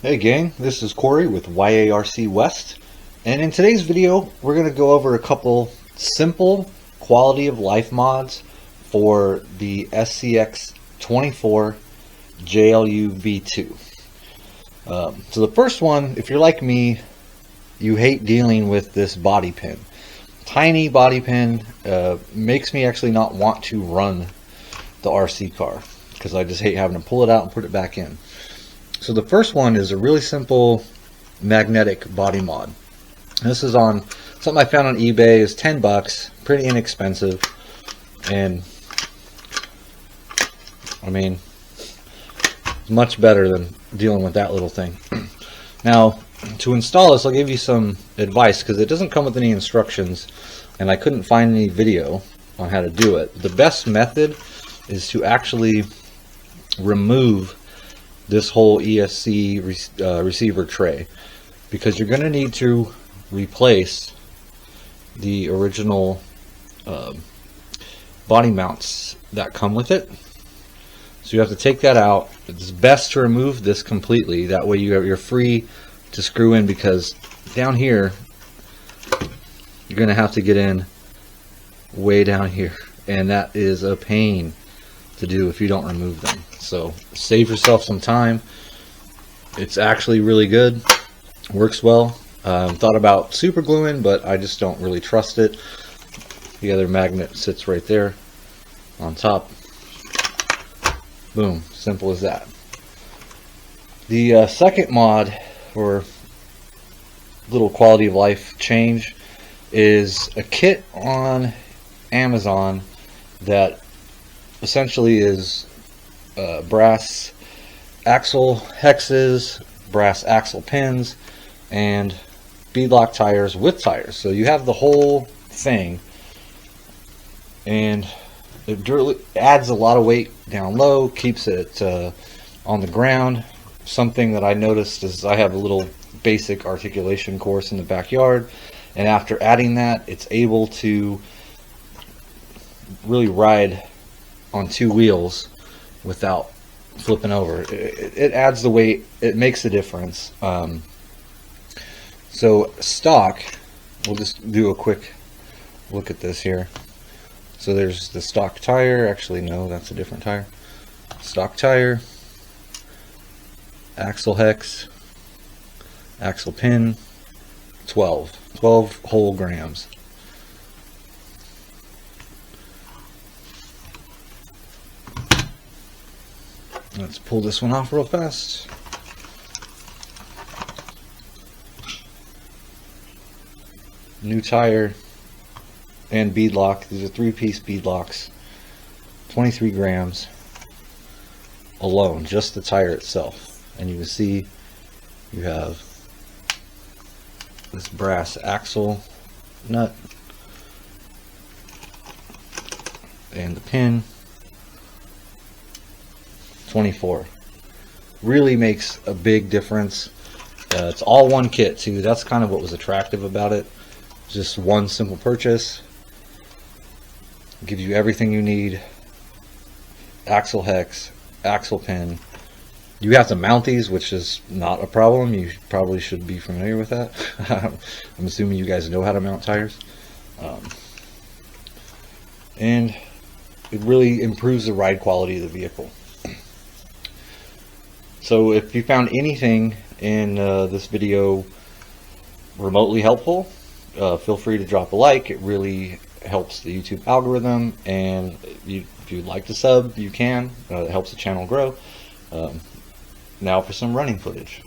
Hey gang, this is Corey with YARC West, and in today's video we're going to go over a couple simple quality of life mods for the SCX24 JLU V2. So the first one, if you're like me, you hate dealing with this body pin. Tiny body pin makes me actually not want to run the RC car because I just hate having to pull it out and put it back in. So the first one is a really simple magnetic body mod. This is on something I found on eBay. Is 10 bucks, pretty inexpensive, and I mean, much better than dealing with that little thing. Now, to install this, I'll give you some advice because it doesn't come with any instructions, and I couldn't find any video on how to do it. The best method is to actually remove this whole ESC receiver tray, because you're going to need to replace the original body mounts that come with it. So you have to take that out. It's best to remove this completely, that way you're free to screw in, because down here you're going to have to get in way down here, and that is a pain to do if you don't remove them. So save yourself some time. It's actually really good, works well. Thought about super gluing, but I just don't really trust it. The other magnet sits right there on top. Boom, simple as that. The second mod, or little quality of life change, is a kit on Amazon that essentially is brass axle hexes, brass axle pins, and beadlock tires with tires. So you have the whole thing, and it adds a lot of weight down low, keeps it on the ground. Something that I noticed is I have a little basic articulation course in the backyard, and after adding that, it's able to really ride on two wheels without flipping over. It adds the weight, it makes a difference. So stock, we'll just do a quick look at this here. So there's the stock tire. Actually, no, that's a different tire. Stock tire, axle hex, axle pin, 12 whole grams. Let's pull this one off real fast. New tire and beadlock. These are 3-piece beadlocks. 23 grams alone, just the tire itself. And you can see you have this brass axle nut and the pin. 24. Really makes a big difference. It's all one kit too. That's kind of what was attractive about it. Just one simple purchase. Gives you everything you need. Axle hex, axle pin. You have to mount these, which is not a problem. You probably should be familiar with that. I'm assuming you guys know how to mount tires. And it really improves the ride quality of the vehicle. So if you found anything in this video remotely helpful, feel free to drop a like. It really helps the YouTube algorithm, and if you'd like to sub, you can. It helps the channel grow. Now for some running footage.